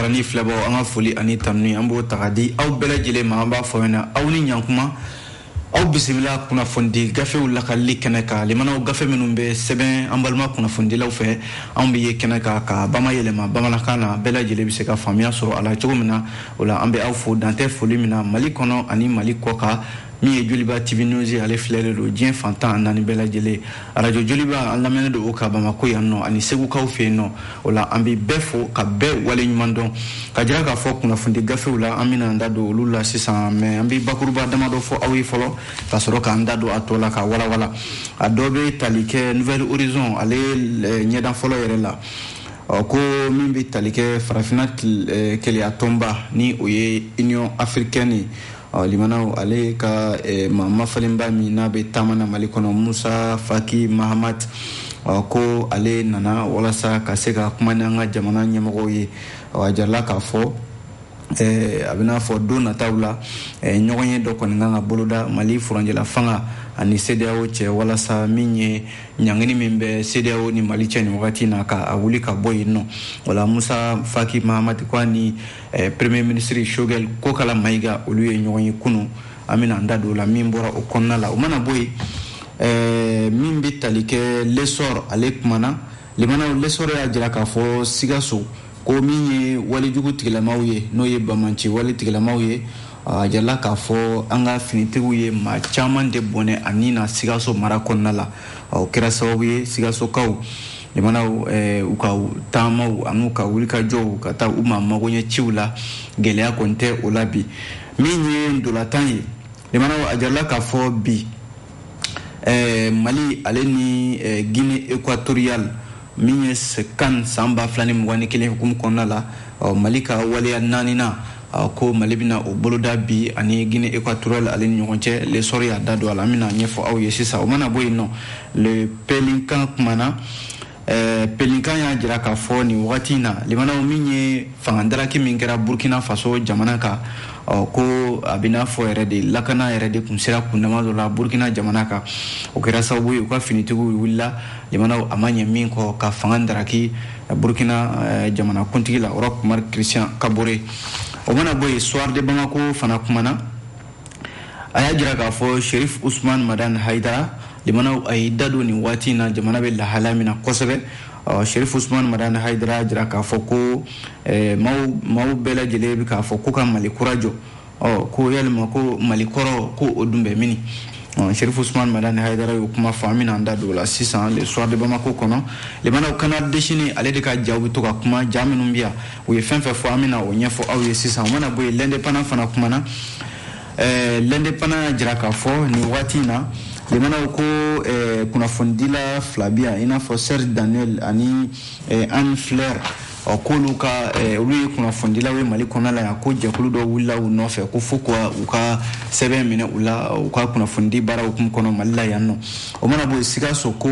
Jarani Flabo anga foli ani tamni ambo tagadi aw bela jele ma amba foyna aw ni nyankuma aw bisimila kuna fondi gafe wala kalli keneka limana gafe menumbe seben ambalma kuna fondi law fe ambe ye keneka ka bama yelema bama kana bela jele bi se ka famia so ala chogumina wala ambe aw fo dante foli mina mali kono ani mali koka mi Joliba TV News ale flele do dien fantan nani bela jele radio Joliba alamene do ka bama ko yanno ani segu ka fe no wala ambi befo ka be wale nyumando ka jira ka fo kuna fundi gafe wala amina ndado lula 600 me ambi bakuruba dama do fo awi folo ka soro ka ndado atola ka wala adobe talike nouvelle horizon ale nyedan folo yerela ko min bi talike farafinat kele atomba ni oye union africaine limana ale ka mama falimba mi na be tamana malikono Musa Faki Mahamat ko ale nana wala sa ka se ka kuma nga jamana nyamago ye wajala ka fo abina fo dona tawla nyogonye do kon nga boloda mali furanjela fanga ani CEDEAO che wala sa minye nyangini mimbe CEDEAO ni mali cheni wakati na ka awuli ka boy no wala Musa Faki Mahamat kwani premier ministre Shogel ko kala maiga oluye nyogonye kunu amina ndado la mimbora okonna la umana boy mimbi talike lesor alek mana limana lesor ya jira ka fo sigaso ko minye wali jugu tigala mawye no ye bamanchi wali tigala mawye jalla ka fo anga finitigu ye ma chaman de bone anina sigaso marakonna la o kera sawiye sigaso kaw limana uka tamaw anuka wulika jo kata uma magonye chiula gelea konte olabi minye ndolatan limana ajalla ka fo bi Mali aleni Guinée équatoriale minye sekan samba flani mwani kile hukumu konna la malika wali nanina ko malibina o boloda bi ani Guinée équatoriale aleni nyonche le soria dado ala mina nyefo aw yesisa o mana boy no le pelinkan kumana pelinkan ya jira ka fo ni watina limana o minye fangandara ki mingera Burkina Faso jamana ka ko abina fo erede lakana erede kunsira kunama do la Burkina jamana ka o kera sabu ko finitigu willa limana amanya min ko ka fangandara ki Burkina jamana kuntigi la Europe mar Christian Kabore o mana boy soir de Bamako fana kumana aya jira ka fo Sherif Ousmane Madan Haidara limana ay dado ni watina jamana be la halamina kosobe Sherif Ousmane Madan Haidara jira ka foko mau bela jelebi ka foko ka mali kurajo ko yalma ko mali koro ko odumbe mini Sherif Ousmane Madan Haidara yo kuma famina ndado la 600 le soir de Bamako kono le mana kana deshini ale de ka jawu to ka kuma jaminu mbia o ye fenfe famina o nyefo aw ye 600 mana boy l'indépendant fana kuma na l'indépendant jira ka fo ni watina limana ko kuna fondila Flabia ina fo Serge Daniel ani Anne Fleur okoluka uri kuna fondila we mali kona la yakoja kuludo wula unofe kufukwa uka 7 mine ula uka kuna fondi bara ukumkono malila yanno omana bo sigaso ko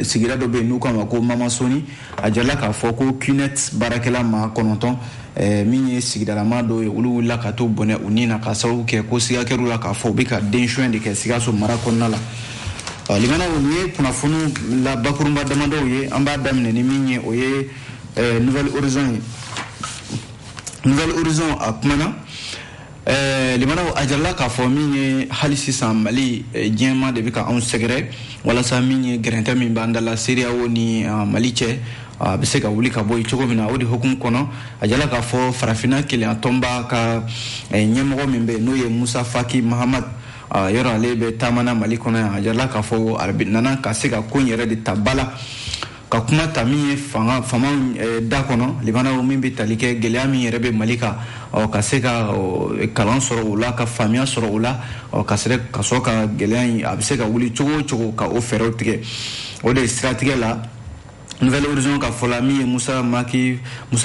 sigira do be nuka mako mama soni ajala ka foko Quinet barakela ma kononton minye sigidala mado ulu wula ka to bone unina ka sawu ke ko siga kerula ka fo bika denshwen de ke sigaso marakonna la limana wonye kuna funu la bakurumba damando ye amba damne ni minye oye nouvelle horizon akmana limana ajalla ka fo minye halisi sam mali jema de bika on segre wala sa minye grenta min bandala syria woni mali che biseka wuli ka boy chogo mina odi hukum kono ajalla ka fo farafina kile atomba ka nyemo mimbe no ye Musa Faki Mahamat yoro alebe tamana mali kono ajalla ka fo arbinana ka seka kunyere de tabala ka kuma tamiye fama da kono libana o min bi talike geliami rebe malika o ka seka kalan soro ula ka famia soro ula o ka sere ka soka geliani abiseka wuli chogo ka o fero tige o de stratégie la nouvelle horizon ka folami Musa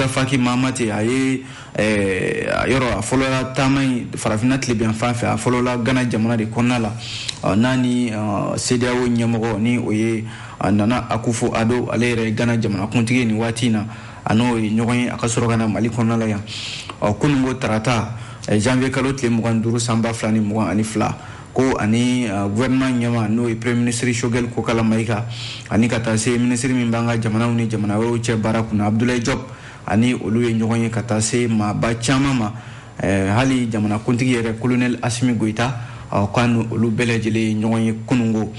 Faki Mamati aye yoro afolola tamay farafinat libian fanfe afolola gana jamana de konala nani CEDEAO nyamogo ni oye nana akufo ado alere gana jamana kuntigi ni watina ano nyogoy akasoro gana mali konala ya kunungo tarata janvier kalot le muganduru samba flani mugan anifla ko ani gouvernement nyama no premier ministre Shogel ko kala maika ani kata se ministre min banga jamana uni jamana wo che barakuna Abdoulaye Diop ani olu ye ɲɔgɔn ye ka taa se maaba caman ma hali jamana kuntigi yɛrɛ colonel Asimi Goita kan olu bɛɛ lajɛlen ɲɔgɔn ye kunungo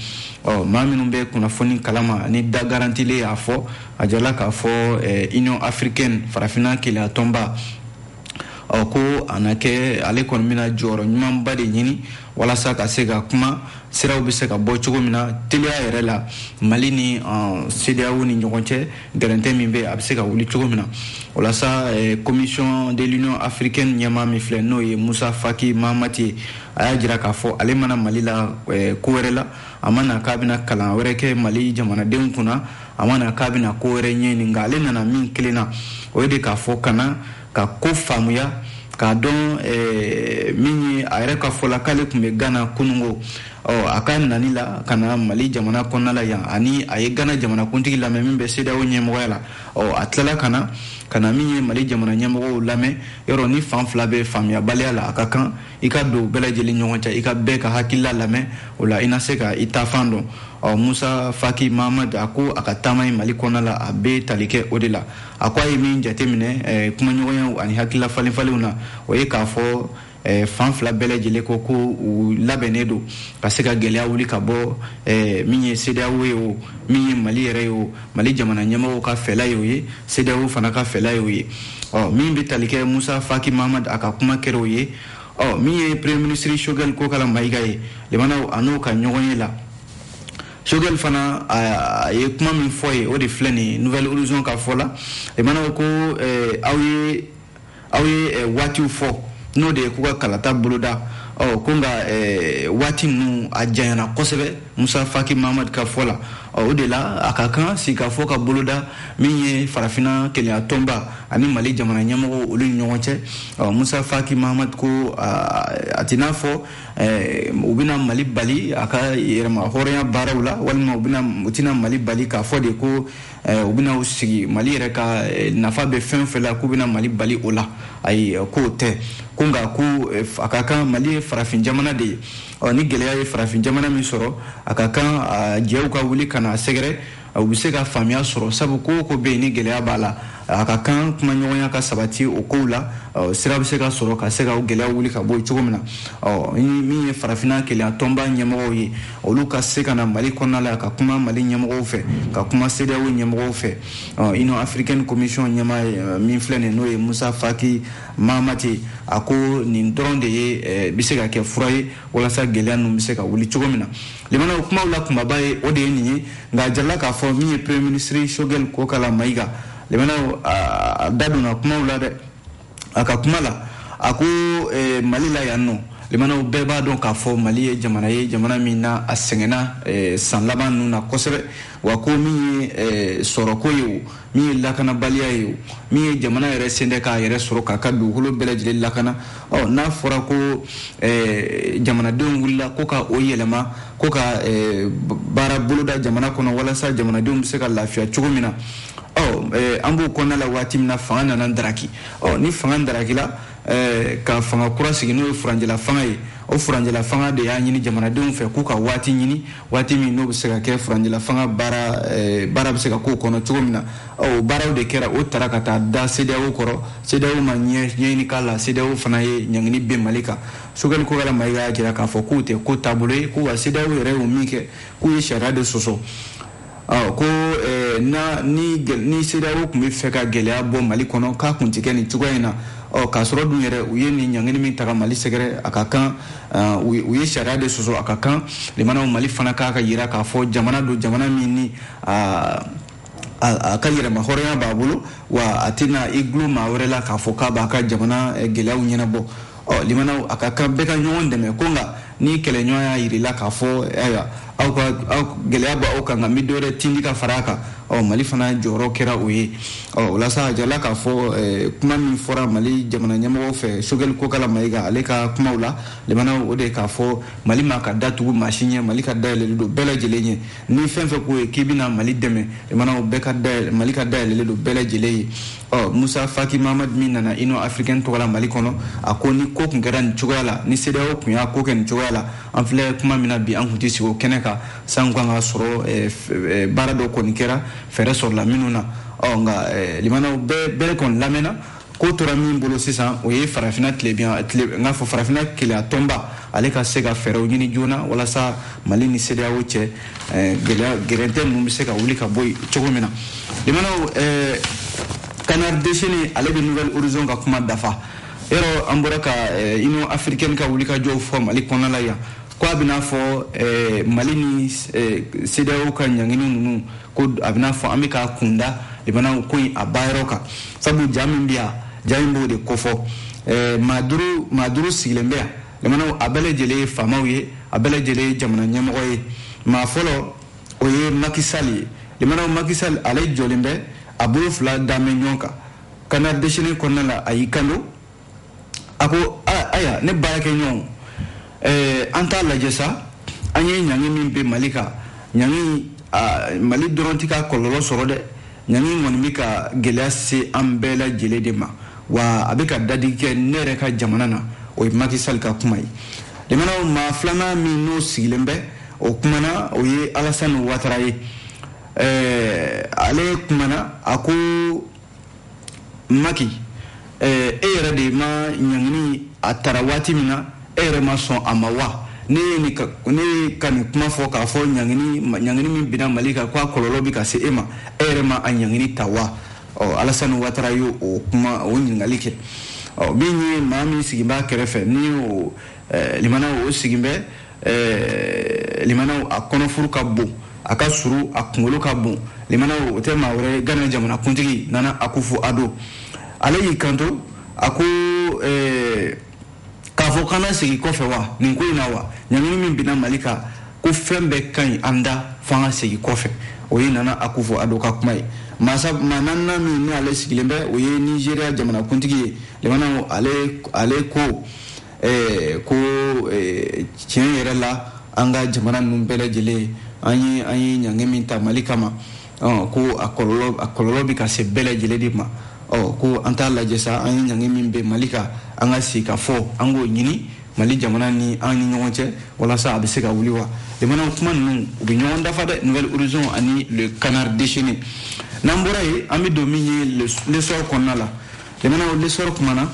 maa minnu bɛ kunnafoni kalama ni da garantilen y'a fɔ a jala k'a fɔ Union africaine farafina kelenya tɔnba ko ana kɛ ale kɔni bɛna jɔyɔrɔ ɲumanba de ɲini walasa ka se ka kuma siraw bɛ se ka bɔ cogo min na teliya yɛrɛ la Mali ni CEDEAO ni ɲɔgɔn cɛ gɛrɛntɛ min bɛ a bɛ se ka wuli cogo min na walasa commission de l'Union africaine ɲɛmaa min filɛ n'o ye Musa Faki Mahamat ye a y'a jira k'a fɔ ale mana Mali la ko wɛrɛ la a mana k'a bɛna kalan wɛrɛ kɛ Mali jamanadenw kunna a mana k'a bɛna ko wɛrɛ ɲɛɲini nka ale nana min kelen na o ye de k'a fɔ kana ka ko faamuya k'a dɔn min ye a yɛrɛ ka fɔla k'ale tun bɛ Gana kunungo a ka nani la ka na Mali jamana kɔnɔna la yan ani a ye Gana jamana kuntigi lamɛn min bɛ CEDEAO ɲɛmɔgɔya la a tilala ka na min ye Mali jamana ɲɛmɔgɔw lamɛn yɔrɔ ni fan fila bɛ faamuyabaliya la a ka kan i ka don bɛɛ lajɛlen ɲɔgɔn cɛ i ka bɛɛ ka hakilila lamɛn o la i na se ka i ta fan dɔn Musa Faki Mahamat a ko a ka taama ye Mali kɔnɔna la a bɛ tali kɛ o de la a ko a ye min jateminɛ kumaɲɔgɔnyaw ani hakilila falenfalenw na o ye k'a fɔ fan fila bɛɛ lajɛlen ko u labɛnnen don ka se ka gɛlɛya wuli ka bɔ min ye CEDEAO ye o min ye Mali yɛrɛ ye o Mali jamana ɲɛmɔgɔw ka fɛla ye o ye CEDEAO fana ka fɛla ye o ye min bɛ tali kɛ Musa Faki Mahamat a ka kuma kɛra o ye min ye Premier ministre Choguel Kokala Mayiga ye limanaw a n'o ka ɲɔgɔn ye la Choguel fana a ye kuma min fɔ ye o de filɛ nin Nouvelle Horizon ka fɔ la limanaw ko aw ye waatiw fɔ n'o de ye k'u ka kalata boloda ko nka waati ninnu a janyana kosɛbɛ Musa Faki Mahamat ka fɔ la o de la a ka kan si ka fɔ ka boloda min ye farafina kelenya tɔnba ani Mali jamana ɲɛmɔgɔw olu ni ɲɔgɔn cɛ Musa Faki Mahamat ko a t'i n'a fɔ u bɛna Mali bali a ka yɛrɛma hɔrɔnya baaraw la walima u tɛna Mali bali k'a fɔ de ko u bɛna u sigi Mali yɛrɛ ka nafa bɛ fɛn fɛn la k'u bɛna Mali bali o la ayi k'o tɛ ko nka ko a ka kan Mali ye farafin jamana de ye ni gɛlɛya ye farafin jamana min sɔrɔ a ka kan jɛw ka wuli ka na sɛgɛrɛ u bɛ se ka faamuya sɔrɔ sabu ko bɛ yen ni gɛlɛya b'a la a ka kan kumaɲɔgɔnya ka sabati o kow la sira bɛ se ka sɔrɔ ka se ka gɛlɛya wuli ka bɔ cogo min na min ye farafina kelenya tɔnba ɲɛmɔgɔw ye olu ka se ka na Mali kɔnɔna la ka kuma Mali ɲɛmɔgɔw fɛ ka kuma CEDEAO ɲɛmɔgɔw fɛ Union africaine commission ɲɛmaa min filɛ nin n'o ye Musa Faki Mahamat ye a ko nin dɔrɔn de ye bɛ se ka kɛ fura ye walasa gɛlɛya ninnu bɛ se ka wuli cogo min na limanaw kumaw la kumaba ye o de ye nin ye nka a jarala k'a fɔ min ye Premier ministre Choguel Kokala Mayiga limanaw a da donna kumaw la dɛ a ka kuma la a ko Mali la yan nɔ limanaw bɛɛ b'a dɔn k'a fɔ Mali ye jamana min na a sɛgɛnna san laban ninnu na kosɛbɛ wa ko min ye sɔrɔko ye o min ye lakanabaliya ye o min ye jamana yɛrɛ sen tɛ k'a yɛrɛ sɔrɔ k'a ka dugukolo bɛɛ lajɛlen lakana n'a fɔra ko jamanadenw wulila ko ka o yɛlɛma ko ka baara boloda jamana kɔnɔ walasa jamanadenw bɛ se ka lafiya cogo min na an b'o kɔnɔna la waati min na fanga nana daraki ni fanga darakila ka fanga kura sigi n'o ye furanjɛla fanga ye o furanjɛla fanga de y'a ɲini jamanadenw fɛ k'u ka waati ɲini waati min n'o bɛ se ka kɛ furanjɛla fanga baara bɛ se ka k'o kɔnɔ cogo min na baaraw de kɛra o taara ka taa da CEDEAO kɔrɔ CEDEAO ma ɲɛɲini k'a la CEDEAO fana ye ɲangini ben Mali kan Choguel Kokala Mayiga y'a jira k'a fɔ k'u tɛ ko taabolo ye k'u ka CEDEAO yɛrɛ y'o min kɛ k'u ye sariya de sɔsɔ ko ni CEDEAO tun bɛ fɛ ka gɛlɛya bɔ Mali kɔnɔ k'a kun tɛ kɛ nin cogoya in na k'a sɔrɔ dun yɛrɛ u ye nin ɲangini min ta ka Mali sɛgɛrɛ a ka kan u ye sariya de sɔsɔ a ka kan limanaw Mali fana k'a ka yira k'a fɔ jamana don jamana min ni a ka yɛrɛma hɔrɔnya b'a bolo wa a tɛna i gulo maa wɛrɛ la k'a fɔ k'a b'a ka jamana gɛlɛyaw ɲɛnabɔ limanaw a ka kan bɛɛ ka ɲɔgɔn dɛmɛ ko nka ni kɛlɛɲɔgɔn y'a yirila k'a fɔ ayiwa aw gɛlɛya b'aw kan nka n bɛ dɔwɛrɛ tindi ka fara a kan Mali fana jɔyɔrɔ kɛra o ye walasa a jarala k'a fɔ kuma min fɔra Mali jamana ɲɛmɔgɔw fɛ Choguel Kokala Mayiga ale ka kumaw la limanaw o de k'a fɔ Mali ma ka datugu maa si ɲɛ Mali ka dayɛlɛlen don bɛɛ lajɛlen ɲɛ ni fɛn fɛn k'o ye k'i bɛna Mali dɛmɛ limanaw Mali ka dayɛlɛlen don bɛɛ lajɛlen ye Musa Faki Mahamat min nana Union africaine tɔgɔ la Mali kɔnɔ a ko ni ko tun kɛra nin cogoya la ni CEDEAO tun y'a ko kɛ nin cogoya la an filɛ kuma min na bi an tun tɛ sigi o kɛnɛ kan san kan ka sɔrɔ baara dɔ kɔni kɛra fɛɛrɛ sɔrɔla minnu na nga limanaw bere kon lamena ko tora min bolo sisan o ye farafina nga fo farafina kile atomba ale ka se ka fɛɛrɛw ɲini joona walasa Mali ni CEDEAO cɛ gɛrɛntɛ mun bɛ se ka wuli ka bɔ cogo min na limanaw Canard déchaîné ale bɛ Nouvelle Horizon ka kuma dafa yɔrɔ an bɔra ka Union africaine ka wuli ka jɔw fɔ Mali kɔnɔna la yan ko a bɛna fɔ Mali ni CEDEAO ka ɲangini ninnu ko a bɛna fɔ an bɛ ka kunda limanaw ko in a bayɔrɔ kan sabu ja min bɛ yan ja in b'o de kofɔ maa duuru sigilen bɛ yan limanaw a bɛɛ lajɛlen ye faamaw ye a bɛɛ lajɛlen ye jamana ɲɛmɔgɔ ye maa fɔlɔ o ye Macky Sall ye limanaw Macky Sall ale jɔlen bɛ a bolo fila dalen ɲɔgɔn kan Canard déchaîné kɔnɔna la a y'i kanto a ko aya ne baarakɛɲɔgɔnw an t'a lajɛ sa an ye ɲangi min bɛ Mali kan ɲangi Mali dɔrɔn tɛ ka kɔlɔlɔ sɔrɔ dɛ ɲangi kɔni bɛ ka gɛlɛya se an bɛɛ lajɛlen de ma wa a bɛ ka dadigi kɛ ne yɛrɛ ka jamana na o ye Macky Sall ka kuma ye limanaw maa filanan min n'o sigilen bɛ o kumana o ye Alassane Ouattara ye ale kumana a ko Macky e yɛrɛ de ma ɲangini a tara waati min na e yɛrɛ ma sɔn a ma wa ne ka nin kuma fɔ k'a fɔ ɲangini min bina Mali kan ko a kɔlɔlɔ bɛ ka se e ma e yɛrɛ ma a ɲangini ta wa Alassane Ouattara ye o kuma o ɲininkali kɛ min ye maa min sigi b'a kɛrɛfɛ ni o limanaw o sigi bɛ limanaw a kɔnɔfuru ka bon a ka suru a kunkolo ka bon limanaw o tɛ maa wɛrɛ Gana jamana kuntigi Nana Akufo-Addo ale y'i kanto a ko k'a fɔ kana segi kɔfɛ wa nin ko in na wa ɲangini min bina Mali kan ko fɛn bɛɛ ka ɲi an da f'an ka segi kɔfɛ o ye Nana Akufo-Addo ka kuma ye maa naaninan min n'ale sigilen bɛ o ye Nigeria jamana kuntigi ye limanaw ale ko tiɲɛ yɛrɛ la an ka jamana ninnu bɛɛ lajɛlen an ye ɲangi min ta Mali kama ko a kɔlɔlɔ bɛ ka se bɛɛ lajɛlen de ma ko an t'a lajɛ sa an ye ɲangi min bɛ Mali kan an ka sigi ka fɔ an k'o ɲini Mali jamana ni an ni ɲɔgɔn cɛ walasa a bɛ se ka wuli wa limanaw kuma ninnu u bɛ ɲɔgɔn dafa dɛ Nouvelle Horizon ani le Canard déchaîné n'an bɔra yen an bɛ don min ye l'essor kɔnɔna la limanaw l'essor kumana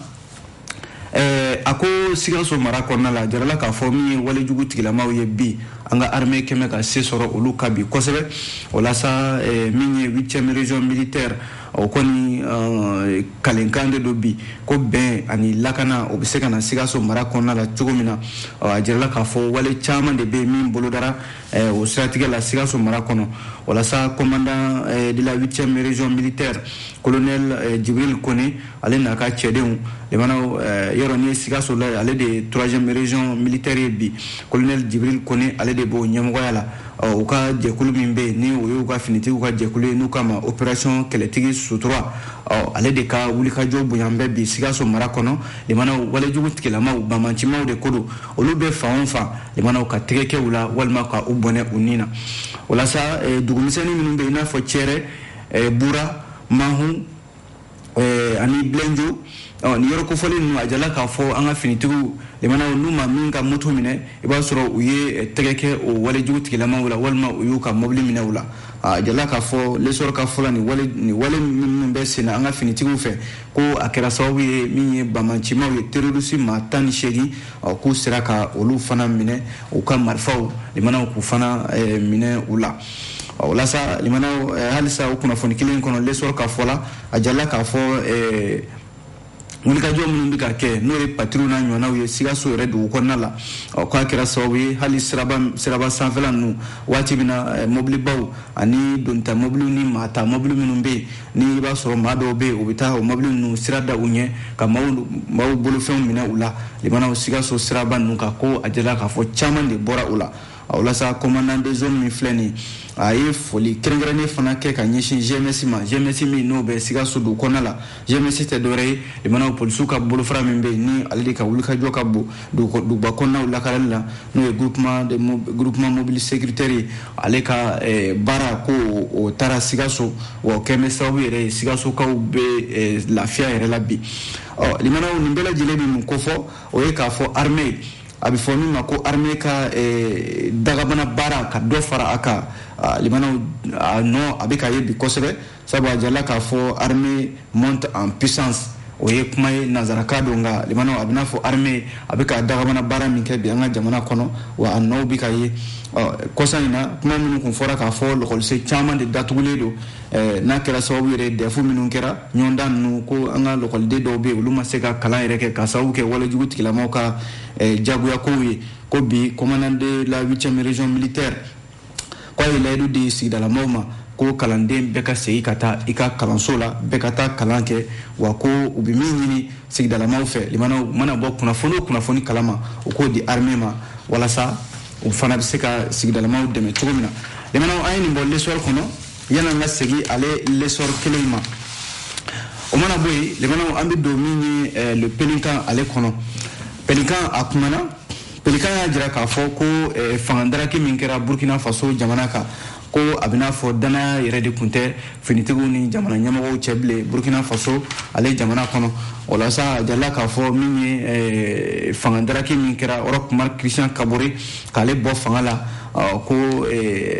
a ko Sikaso mara kɔnɔna la jarala k'a fɔ min ye walejugu tigilamaw ye bi an ka armée kɛmɛ ka se sɔrɔ olu ka bi kosɛbɛ walasa min ye 8e région militaire o kɔni kalenkan de do bi ko bɛn ani lakana o bɛ se ka na Sikaso mara kɔnɔna la cogo min na a jarala k'a fɔ wale caman de bɛ min bolodara o siratigɛ la Sikaso mara kɔnɔ walasa commandant de la 8e région militaire colonel Djibril Kone ale n'a ka cɛdenw limanaw yɔrɔ ni Sikaso la ale de ye 3e région militaire ye bi colonel Djibril Kone ale de b'o ɲɛmɔgɔya la u ka jɛkulu min bɛ yen ni o y'u ka finitigiw ka jɛkulu ye n'u k'a ma opération kɛlɛtigi sutura ale de ka wulikajɔ bonya bɛ bi Sikaso mara kɔnɔ limanaw walejugu tigilamaw bamancimaw de ko don olu bɛ fan o fan limanaw ka tɛgɛ kɛ u la walima ka u bɔnɛ u ni na walasa dugumisɛnnin minnu bɛ yen i n'a fɔ Cɛrɛ Bura Mahun ani Bilenjo ni yɔrɔ kofɔlen ninnu a jala k'a fɔ an ka finitigiw limanaw n'u ma min ka moto minɛ i b'a sɔrɔ u ye tɛgɛ kɛ o walejugu tigilamaw la walima u y'u ka mobili minɛ u la a jala k'a fɔ l'essor ka fɔla ni wale minnu bɛ senna an ka finitigiw fɛ ko a kɛra sababu ye min ye bamancimaw ye terroriste maa 18 k'u sera ka olu fana minɛ u ka marifaw limanaw k'u fana minɛ u la walasa limanaw halisa o kunnafoni kelen kɔnɔ l'essor ka fɔla a jala k'a fɔ wulikajɔ minnu bɛ ka kɛ n'o ye patrouille n'a ɲɔgɔnnaw ye Sikaso yɛrɛ dugu kɔnɔna la k'a kɛra sababu ye hali siraba sanfɛla ninnu waati min na mobilibaw ani donta mobiliw ni maata mobili minnu bɛ yen ni i b'a sɔrɔ maa dɔw bɛ yen u bɛ taa o mobili ninnu sira da u ɲɛ ka maaw bolofɛnw minɛ u la limanaw Sikaso siraba ninnu kan ko a jala k'a fɔ caman de bɔra u la walasa commandant de zone min filɛ nin a ye foli kɛrɛnkɛrɛnnen fana kɛ ka ɲɛsin GMS ma GMS min n'o bɛ Sikaso dugu kɔnɔna la GMS tɛ dɔwɛrɛ ye limanaw polisiw ka bolofara min bɛ yen ni ale de ka wulikajɔ ka bon duguba kɔnɔnaw lakarali la n'o ye groupement mobile sécuritaire ye ale ka baara ko o taara Sikaso wa o kɛn bɛ sababu yɛrɛ ye Sikasokaw bɛ lafiya yɛrɛ la bi limanaw nin bɛɛ lajɛlen bɛ mun kofɔ o ye k'a fɔ armée a bɛ fɔ min ma ko armée ka dagabana baara ka dɔ fara a kan limanaw a bɛ ka ye bi kosɛbɛ sabu a jala k'a fɔ armée monte en puissance o ye kuma ye nazaraka don nka limanaw a bɛna fɔ armée a bɛ ka dagabana baara min kɛ bi an ka jamana kɔnɔ wa a nɔw bɛ ka ye kɔsa in na kuma minnu kun fɔra k'a fɔ lɔkɔlisen caman de datugulen don n'a kɛra sababu yɛrɛ dɛfu minnu kɛra ɲɔgɔndan ninnu ko an ka lɔkɔliden dɔw bɛ yen olu ma se ka kalan yɛrɛ kɛ ka sababu kɛ walejugu tigilamaw ka jagoyakow ye ko bi commandant de la 8e région militaire ko a ye layidu di sigidalamaw ma ko kalanden bɛɛ ka segin ka taa i ka kalanso la bɛɛ ka taa kalan kɛ wa ko u bɛ min ɲini sigidalamaw fɛ limanaw mana bɔ kunnafoni kalama u k'o di armée ma walasa u fana bɛ se ka sigidalamaw dɛmɛ cogo min na limanaw an ye nin bɔ l'essor kɔnɔ yan'an ka segin ale l'essor kelen ma o mana bɔ yen limanaw an bɛ don min ye le pélican ale kɔnɔ pélican a kumana pélican y'a jira k'a fɔ ko fangadaraki min kɛra burkina faso jamana kan ko a bɛna fɔ danaya yɛrɛ de kun tɛ finitigiw ni jamana ɲɛmɔgɔw cɛ bilen burkina faso ale jamana kɔnɔ o la sa a jalila k'a fɔ min ye fangadaraki min kɛra Europe Marc Christian Kabore k'ale bɔ fanga la ko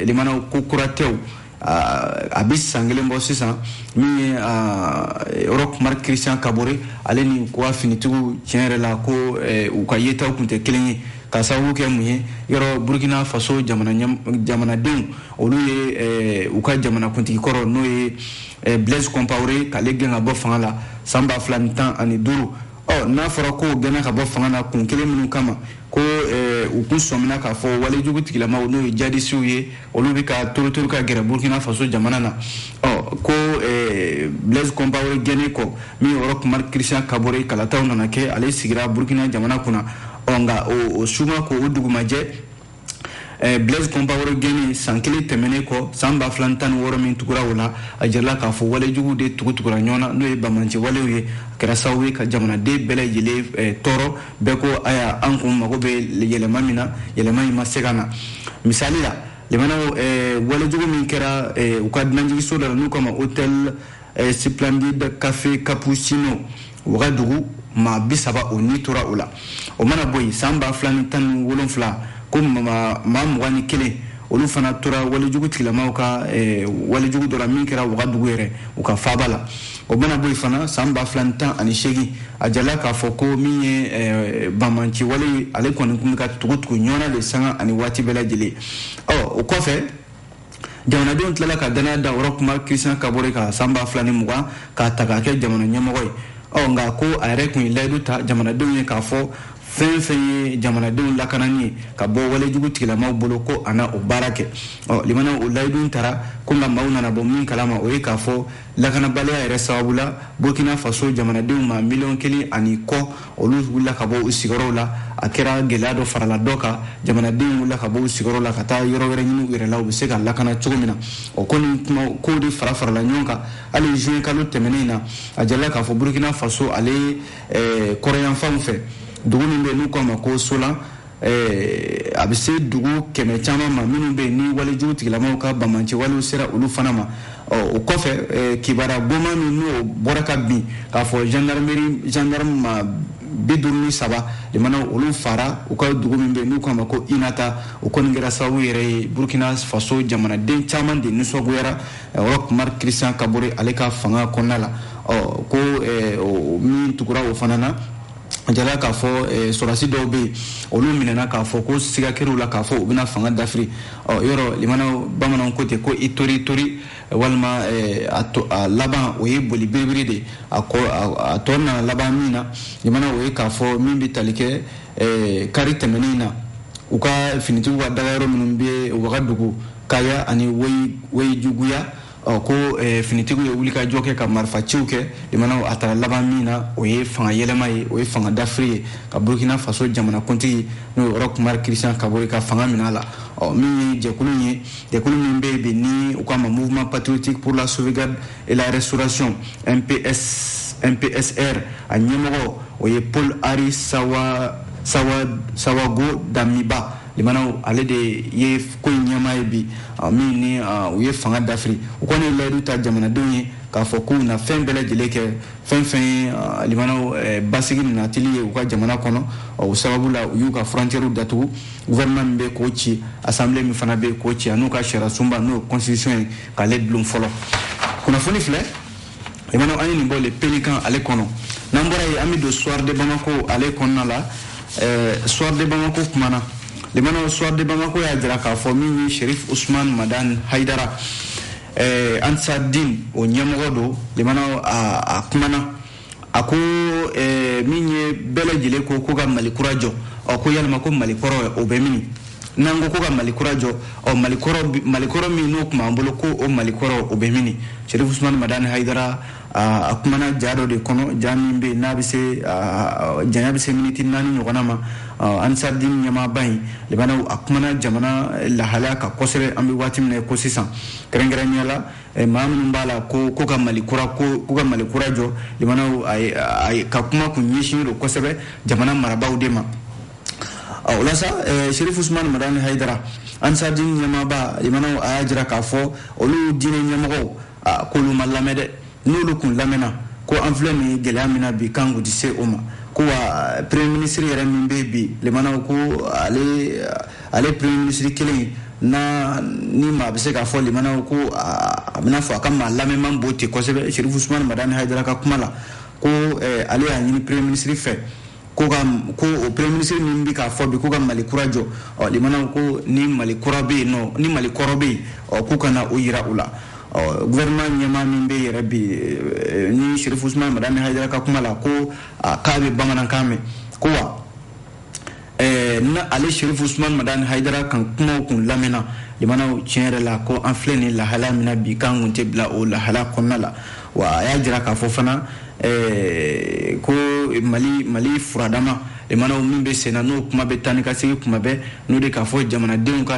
limanaw ko kuratɛw a bɛ san kelen bɔ sisan min ye Europe Marc Christian Kabore ale ni ko ka finitigiw tiɲɛ yɛrɛ la ko u ka yetaw kun tɛ kelen ye ka sababu kɛ mun ye yɔrɔ burkina faso jamanadenw olu ye u ka jamanakuntigi kɔrɔ n'o ye Blaise Compaoré k'ale gɛn ka bɔ fanga la san 2015 n'a fɔra ko gɛnna ka bɔ fanga la kun kelen minnu kama ko u kun sɔmina k'a fɔ walejugu tigilamaw n'o ye jadisiw ye olu bɛ ka torotori ka gɛrɛ burkina faso jamana na ko Blaise Compaoré gɛnnen kɔ min ye Europe Marc Christian Kabore kalataw nana kɛ ale sigira burkina jamana kunna nka o suma ko o dugumajɛ Blaise Compaoré gɛnni san kelen tɛmɛnen kɔ san 2016 min tugura o la a jarila k'a fɔ walejugu de tugutugura ɲɔgɔn na n'o ye bamancɛ walew ye a kɛra sababu ye ka jamanaden bɛɛ lajɛlen tɔɔrɔ bɛɛ ko aya an kun mago bɛ yɛlɛma min na yɛlɛma in ma se ka na misali la limanaw walejugu min kɛra u ka dunanjigiso dɔ la n'u kama hôtel Splendide Café Cappuccino Wagadugu maa 30 o ni tora o la o mana bɔ yen san 2017 ko maa 21 olu fana tora walejugu tigilamaw ka walejugu dɔ la min kɛra Wagadugu yɛrɛ u ka faaba la o mana bɔ yen fana san 2018 a jalila k'a fɔ ko min ye bamanci wale ale kɔni kun bɛ ka tugutugu ɲɔgɔnna de sanga ani waati bɛɛ lajɛlen o kɔfɛ jamanadenw tilala ka danaya da Europe Marc Christian Kabore ka san 2020 k'a ta k'a kɛ jamana ɲɛmɔgɔ ye nka ko a yɛrɛ kun ye layidu ta jamanadenw ye k'a fɔ fɛn fɛn ye jamanadenw lakanani ye ka bɔ walejugu tigilamaw bolo ko a na o baara kɛ limanaw o layidu taara ko nka maaw nana bɔ min kalama o ye k'a fɔ lakanabaliya yɛrɛ sababu la burkina faso jamanadenw ma 1,000,000 ani kɔ olu wulila ka bɔ u sigiyɔrɔw la a kɛra gɛlɛya dɔ farala dɔ kan jamanadenw wulila ka bɔ u sigiyɔrɔw la ka taa yɔrɔ wɛrɛ ɲini u yɛrɛ la u bɛ se ka lakana cogo min na o kɔni kuma kow de farala ɲɔgɔn kan hali juin kalo tɛmɛnen na a jalila k'a fɔ burkina faso ale kɔrɔyanfanw fɛ dugu min bɛ n'u k'a ma ko Solan a bɛ se dugu 100 caman ma minnu bɛ ni walejugu tigilamaw ka bamancɛ walew sera olu fana ma o kɔfɛ kibaruya goma min n'o bɔra ka bin k'a fɔ gendarme ma 53 limanaw olu fara u ka dugu min bɛ n'u k'a ma ko Inata o kɔni kɛra sababu yɛrɛ ye burkina faso jamanaden caman de nisɔngoyara Europe Marc Christian Kabore ale ka fanga kɔnɔna la ko min tugura o fana na jala k'a fɔ sɔrɔdasi dɔw bɛ yen olu minɛna k'a fɔ ko siga kɛr'u la k'a fɔ u bɛna fanga dafiri yɔrɔ limanaw bamananw ko ten ko i tori walima a laban o ye boli biribiri de a tɔ nana laban min na limanaw o ye k'a fɔ min bɛ tali kɛ kari tɛmɛnen na u ka finitigiw ka dagayɔrɔ minnu bɛ Wagadugu Kaya ani Weyijuguya ko finitigiw ye wuli ka jɔ kɛ ka marifaciw kɛ limanaw a taara laban min na o ye fanga yɛlɛma ye o ye fanga dafiri ye ka burkina faso jamanakuntigi n'o ye Europe Marc Christian Kabore ka fanga minɛ a la min ye jɛkulu min bɛ yen bi ni u k'a ma mouvement patriotique pour la sauvegarde et la restauration MPSR a ɲɛmɔgɔ o ye Paul Henri Sawago Damiba limanaw ale de ye ko ɲɛmaa ye bi min ni u ye fanga dafiri u kɔni layidu ta jamanadenw ye k'a fɔ k'u na fɛn bɛɛ lajɛlen kɛ fɛn fɛn ye limanaw basigi natili ye u ka jamana kɔnɔ o sababu la u y'u ka frontières datugu gouvernement min bɛ k'o ci assemblée min fana bɛ k'o ci a n'u ka sariya sunba n'o ye constitution ye k'ale dulon fɔlɔ kunnafoni filɛ limana an ye nin bɔ le pélican ale kɔnɔ n'an bɔra yen an bɛ don soir de Bamako ale kɔnɔna la soir de Bamako kumana limana soir de Bamako y'a jira k'a fɔ min ye Cherif Ousmane Madani Haidara Ansardine o ɲɛmɔgɔ don limana a kumana a ko min ye bɛɛ lajɛlen ko ka Mali kura jɔ ko yalima ko Mali kɔrɔ o bɛ mini n'an ko ka Mali kura jɔ Mali kɔrɔ min n'o kuma an bolo ko o Mali kɔrɔ o bɛ mini Cherif Ousmane Madani Haidara a kumana ja dɔ de kɔnɔ ja min bɛ n'a bɛ se janya bɛ se miniti 4 ɲɔgɔnna ma Ansardine ɲɛmaaba in limana a kumana jamana lahalaya kan kosɛbɛ an bɛ waati min na ko sisan kɛrɛnkɛrɛnnenya la maa minnu b'a la ko ka Mali kura jɔ limana ka kuma kun ɲɛsin don kosɛbɛ jamana marabaaw de ma o la sa Cherif Ousmane Madani Haidara Ansardine ɲɛmaaba limana a y'a jira k'a fɔ olu diinɛ ɲɛmɔgɔw k'olu ma lamɛn dɛ n'olu kun lamɛnna ko an filɛ nin gɛlɛya min na bi kan kun tɛ se o ma ko wa premier ministre yɛrɛ min bɛ bi limana ko ale premier ministre kelen ni maa bɛ se k'a fɔ limana ko a bɛna fɔ a ka maa lamɛnman b'o ten kosɛbɛ Cherif Ousmane Madani Haidara ka kuma la ko ale y'a ɲini premier ministre fɛ ko o premier ministre min bɛ k'a fɔ bi ko ka Mali kura jɔ limana ko ni Mali kura bɛ yen nɔ ni Mali kɔrɔ bɛ yen k'u kana o yira u la gouvernement ɲɛmaa min bɛ yɛrɛ bi ni Cherif Ousmane Madani Haidara ka kuma la ko k'a bɛ bamanankan mɛn ko wa na ale Cherif Ousmane Madani Haidara kan kumaw kun lamɛnna limana tiɲɛ yɛrɛ la ko an filɛ nin lahala min na bi kan kun tɛ bila o lahala kɔnɔna la wa a y'a jira k'a fɔ fana ko Mali furadama limana min bɛ senna n'o kuma bɛ taa ni ka segin kuma bɛɛ n'o de k'a fɔ jamanadenw ka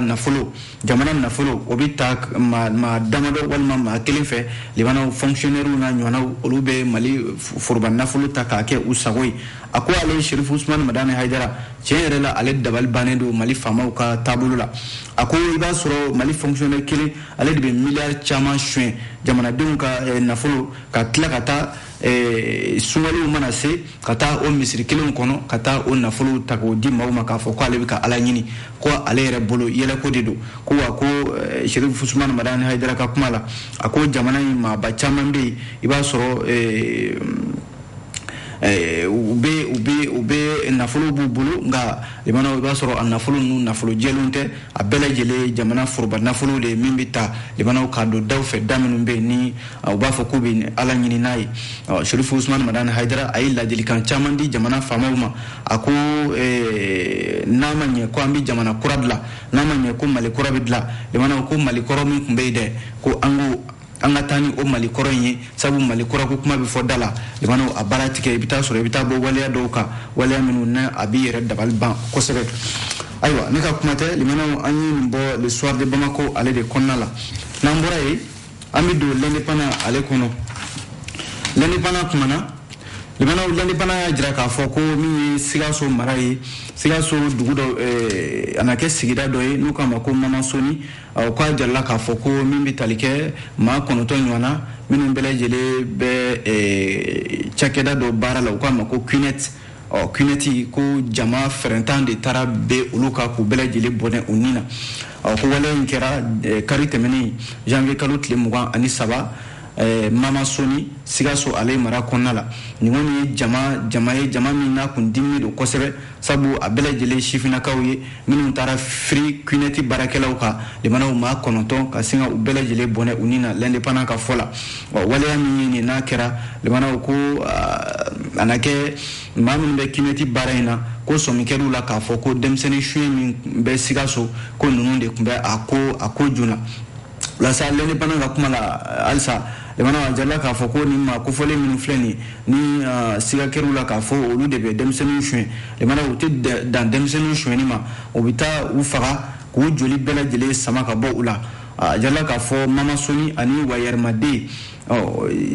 jamana nafolo o bɛ ta maa damadɔ walima maa kelen fɛ limana fonctionnaires n'a ɲɔgɔnnaw olu bɛ Mali foroba nafolo ta k'a kɛ u sago ye a ko ale Cherif Ousmane Madani Haidara tiɲɛ yɛrɛ la ale dabali bannen don Mali faamaw ka taabolo la a ko i b'a sɔrɔ Mali fonctionnaire kelen ale de bɛ miliyari caman suɲɛ jamanadenw ka nafolo ka tila ka taa sunkaliw mana se ka taa o misiri kelen kɔnɔ ka taa o nafolo ta k'o di maaw ma k'a fɔ ko ale bɛ ka Ala ɲini ko ale yɛrɛ bolo yɛlɛko de don ko wa ko Cherif Ousmane Madani Haidara ka kuma la a ko jamana in maaba caman bɛ yen i b'a sɔrɔ u bɛ nafolo b'u bolo nka limana i b'a sɔrɔ a nafolo ninnu nafolo jɛlenw tɛ a bɛɛ lajɛlen jamana foroba nafolo de min bɛ ta limana k'a don daw fɛ da minnu bɛ yen ni u b'a fɔ k'u bɛ Ala ɲini n'a ye Cherif Ousmane Madani Haidara a ye ladilikan caman di jamana faamaw ma a ko n'a ma ɲɛ ko an bɛ jamana kura dilan n'a ma ɲɛ ko Mali kura bɛ dilan limana ko Mali kɔrɔ min tun bɛ yen dɛ ko an ka taa ni o Mali kɔrɔ in ye sabu Mali kɔrɔ ko kuma bɛ fɔ da la limana a baara tigɛ i bɛ taa sɔrɔ i bɛ taa bɔ waleya dɔw kan waleya minnu na a b'i yɛrɛ dabali ban kosɛbɛ ayiwa ne ka kuma tɛ limana an ye nin bɔ le soir de Bamako ale de kɔnɔna la n'an bɔra yen an bɛ don l'indépendant ale kɔnɔ l'indépendant kumana limana l'indépendant y'a jira k'a fɔ ko min ye Sikaso mara ye Sikaso dugu dɔ a na kɛ sigida dɔ ye n'u k'a ma ko Mamasoni k'a jarala k'a fɔ ko min bɛ tali kɛ maa 9 ɲɔgɔnna minnu bɛɛ lajɛlen bɛ cakɛda dɔ baara la u k'a ma ko Cunet Cuneti ko jama fɛrɛntan de taara bɛn olu kan k'u bɛɛ lajɛlen bɔnɛ u ni na ko waleya in kɛra kari tɛmɛnen janvier kalo tile 23 Mamasoni Sikaso ale mara kɔnɔna la nin kɔni ye jama min n'a kun diminen don kosɛbɛ sabu a bɛɛ lajɛlen sifinnakaw ye minnu taara firi Cuneti baarakɛlaw kan limanaw maa 9 ka sin ka u bɛɛ lajɛlen bɔnɛ u ni na l'indépendant ka fɔ la waleya min ye nin n'a kɛra limanaw ko a na kɛ maa minnu bɛ Cuneti baara in na ko sɔmikɛlaw la k'a fɔ ko denmisɛnnin suɲɛ min bɛ Sikaso ko ninnu de tun bɛ a ko joona lasa l'indépendant ka kuma la halisa limana a jarala k'a fɔ ko nin maa kofɔlen minnu filɛ nin ni sigakɛr'u la k'a fɔ olu de bɛ denmisɛnninw suɲɛ limana u tɛ dan denmisɛnninw suɲɛni ma u bɛ taa u faga k'u joli bɛɛ lajɛlen sama ka bɔ u la a jarala k'a fɔ Mamasoni ani Wayɛrɛmaden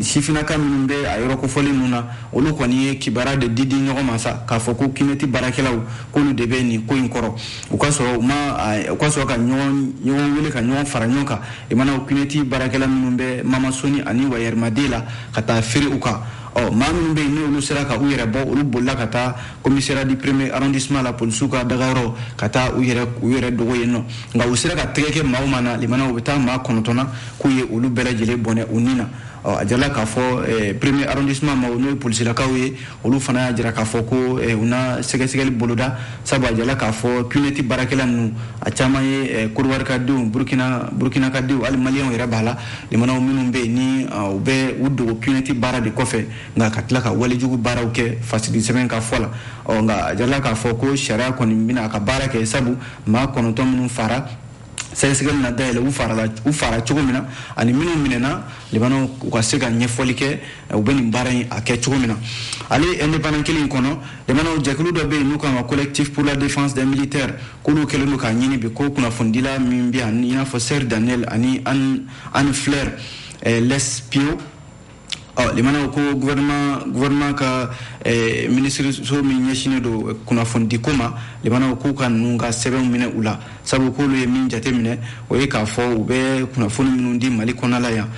sifinnaka minnu bɛ a yɔrɔ kofɔlen ninnu na olu kɔni ye kibaruya de di ɲɔgɔn ma sa k'a fɔ ko Cuneti baarakɛlaw k'olu de bɛ nin ko in kɔrɔ u ka sɔrɔ ka ɲɔgɔn wele ka ɲɔgɔn fara ɲɔgɔn kan i mana Cuneti baarakɛla minnu bɛ Mamasoni ani Wayɛrɛmaden la ka taa feere u kan maa minnu bɛ yen n'olu sera ka u yɛrɛ bɔ olu bolila ka taa commissariat du premier arrondissement la polisiw ka dagayɔrɔ ka taa u yɛrɛ dogo yen nɔ nka u sera ka tɛgɛ kɛ maaw ma na limana u bɛ taa maa 9 k'u ye olu bɛɛ lajɛlen bɔnɛ u ni na a jala k'a fɔ premier arrondissement ma n'o ye polisilakaw ye olu fana y'a jira k'a fɔ ko una sɛgɛsɛgɛli boloda sabu a jala k'a fɔ CUNET baarakɛla ninnu a caman ye Côte d'Ivoire ka denw Burkina ka denw hali maliyɛnw yɛrɛ b'a la limanaw minnu bɛ yen ni u bɛ u dogo CUNET baara de kɔfɛ nka ka tila ka walejugu baaraw kɛ fasidi sɛbɛn ka fɔ la nka a jala k'a fɔ ko sariya kɔni bɛna a ka baara kɛ sabu maa 9 minnu fara sɛgɛsɛgɛli na dayɛlɛ u fara cogo min na ani minnu minɛna Libanaw u ka se ka ɲɛfɔli kɛ u bɛ nin baara in a kɛ cogo min na ale indépendant kelen in kɔnɔ Libanaw jɛkulu dɔ bɛ yen n'u k'an ka collectif pour la défense des militaires k'olu kɛlen don k'a ɲini bi ko kunnafonidila min bɛ yan i n'a fɔ Sœur Daniel ani Anne Fleur Lespio Libanaw ko gouvernement ka ministre so min ɲɛsinnen don kunnafonidi ko ma Libanaw k'u ka ninnu ka sɛbɛnw minɛ u la sabu k'olu ye min jate minɛ o ye k'a fɔ u bɛ kunnafoni minnu di Mali kɔnɔna la yan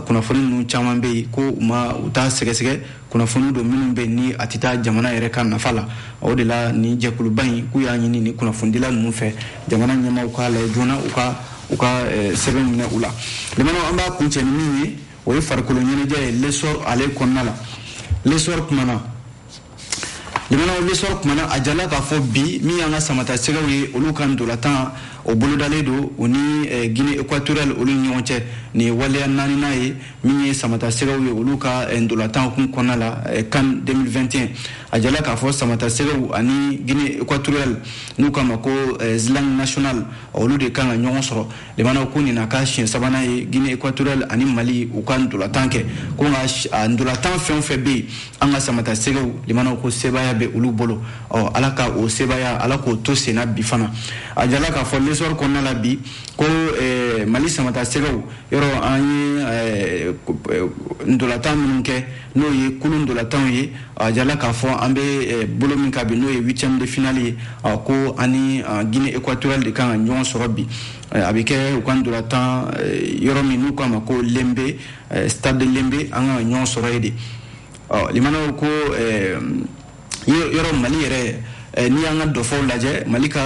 kunnafoni ninnu caman bɛ yen ko u t'a sɛgɛsɛgɛ kunnafoni don minnu bɛ ni a tɛ taa jamana yɛrɛ ka nafa la o de la ni jɛkuluba in k'u y'a ɲini ni kunnafonidila ninnu fɛ jamana ɲɛmaaw k'a lajɛ joona u ka sɛbɛn minɛ u la Libanaw an b'a kuncɛ ni min ye o ye farikolo ɲɛnajɛ ye l'essor ale kɔnɔna la l'essor kumana Libanaw l'essor kumana a jala k'a fɔ bi min y'an ka samata sɛgɛw ye olu ka ndolatan o bolodalen don o ni Guinée équatoriale olu ni ɲɔgɔn cɛ ni waleya naaninan ye min ye samata sɛgɛw ye olu ka ndolatan kun kɔnɔna la CAN 2021 a jala k'a fɔ samata sɛgɛw ani Guinée équatoriale n'u k'a ma ko Zlang national olu de kan ka ɲɔgɔn sɔrɔ Libanaw ko nin na ka siɲɛ sabanan ye Guinée équatoriale ani Mali u ka ndolatan kɛ ko nka ndolatan fɛn o fɛn bɛ yen an ka samata sɛgɛw Libanaw ko sebaya bɛ olu bolo ala ka o sebaya ala k'o to senna bi fana a jala k'a fɔ l'essor kɔnɔna la bi ko Mali samata sɛgɛw yɔrɔ an ye ndolatan minnu kɛ n'o ye kulu ndolatanw ye a jala k'a fɔ an bɛ bolo min ka bi n'o ye 8e de finale ye ko ani Guinée équatoriale de kan ka ɲɔgɔn sɔrɔ bi a bɛ kɛ u ka ndolatan yɔrɔ min n'u k'a ma ko Lembe stade Lembe an ka ɲɔgɔn sɔrɔ ye de Libanaw ko yɔrɔ Mali yɛrɛ ni y'an ka dɔfɔw lajɛ Mali ka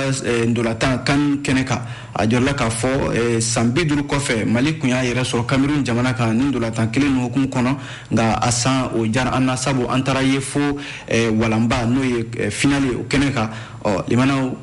ndolatan CAN kɛnɛ kan a jɔrɔla k'a fɔ san 50 kɔfɛ Mali kun y'a yɛrɛ sɔrɔ Cameroun jamana kan ni ndolatan kelen ninnu hukumu kɔnɔ nka a san o diyara an na sabu an taara ye fo walanba n'o ye finale o kɛnɛ kan Libanaw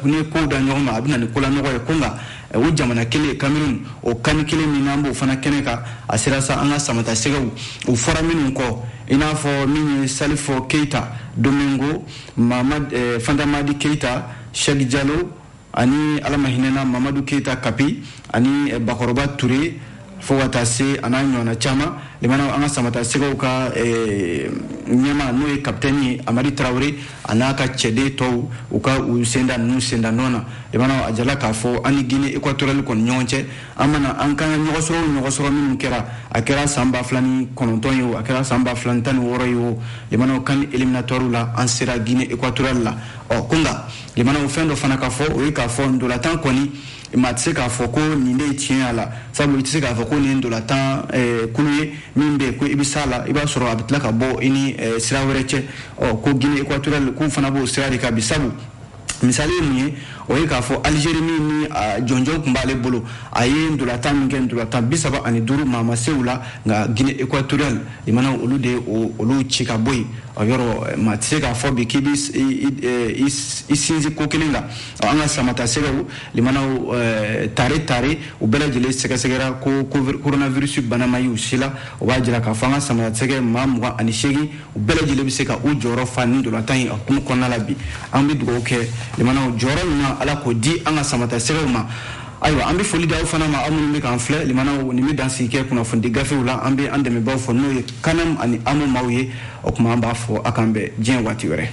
ni ye kow da ɲɔgɔn ma a bɛ na ni ko la nɔgɔ ye ko nka o jamana kelen Cameroun o CAN kelen min n'an b'o fana kɛnɛ kan a sera sa an ka samata sɛgɛw u fɔra minnu kɔ i n'a fɔ min ye Salifo Keita Domingo Fanta Madi Keita Cheikh Diallo ani alama hinɛna Mamadou Keita Kapi ani Bakɔrɔba Touré fo ka taa se a n'a ɲɔgɔnna caman Libanaw an ka samata sɛgɛw ka ɲɛma n'o ye capitaine ye Amadi Traoré a n'a ka cɛden tɔw u ka u senda ninnu senda nɔ na Libanaw a jala k'a fɔ an ni Guinée équatoriale kɔni ɲɔgɔn cɛ an mana an kan ka ɲɔgɔnsɔrɔ minnu kɛra a kɛra san 2019 ye o a kɛra san 2016 ye o Libanaw kan éliminatoire la an sera Guinée équatoriale la ko nka Libanaw fɛn dɔ fana ka fɔ o ye k'a fɔ ndolatan kɔni ma tɛ se k'a fɔ ko nin de ye tiɲɛ a la sabu i tɛ se k'a fɔ ko nin ndolatan kulu ye min bɛ yen ko i bɛ s'a la i b'a sɔrɔ a bɛ tila ka bɔ i ni sira wɛrɛ cɛ ko Guinée équatoriale k'u fana b'o sira de kan bi sabu misali ye mun ye o ye k'a fɔ Algérie min ni jɔnjɔn tun b'ale bolo a ye ndolatan min kɛ ndolatan 35 maa ma se u la nka Guinée équatoriale Libanaw olu de olu ci ka bɔ yen yɔrɔ maa tɛ se k'a fɔ bi k'i bɛ i sinsin ko kelen la an ka samata sɛgɛw Libanaw tare u bɛɛ lajɛlen sɛgɛsɛgɛra ko coronavirus bana ma ye u si la o b'a jira k'a fɔ an ka samata sɛgɛ maa 28 u bɛɛ lajɛlen bɛ se ka u jɔyɔrɔ fa ni ndolatan ye a hukumu kɔnɔna la bi an bɛ dugawu kɛ Libanaw jɔyɔrɔ min na ala k'o di an ka samata sɛgɛw ma ayiwa an bɛ foli da aw fana ma aw minnu bɛ k'an filɛ Libanaw nin bɛ dan sigi kɛ kunnafoni gafew la an bɛ an dɛmɛbaaw fɔ n'o ye kanam ani AMO maaw ye o tuma an b'a fɔ a k'an bɛn diɲɛ waati wɛrɛ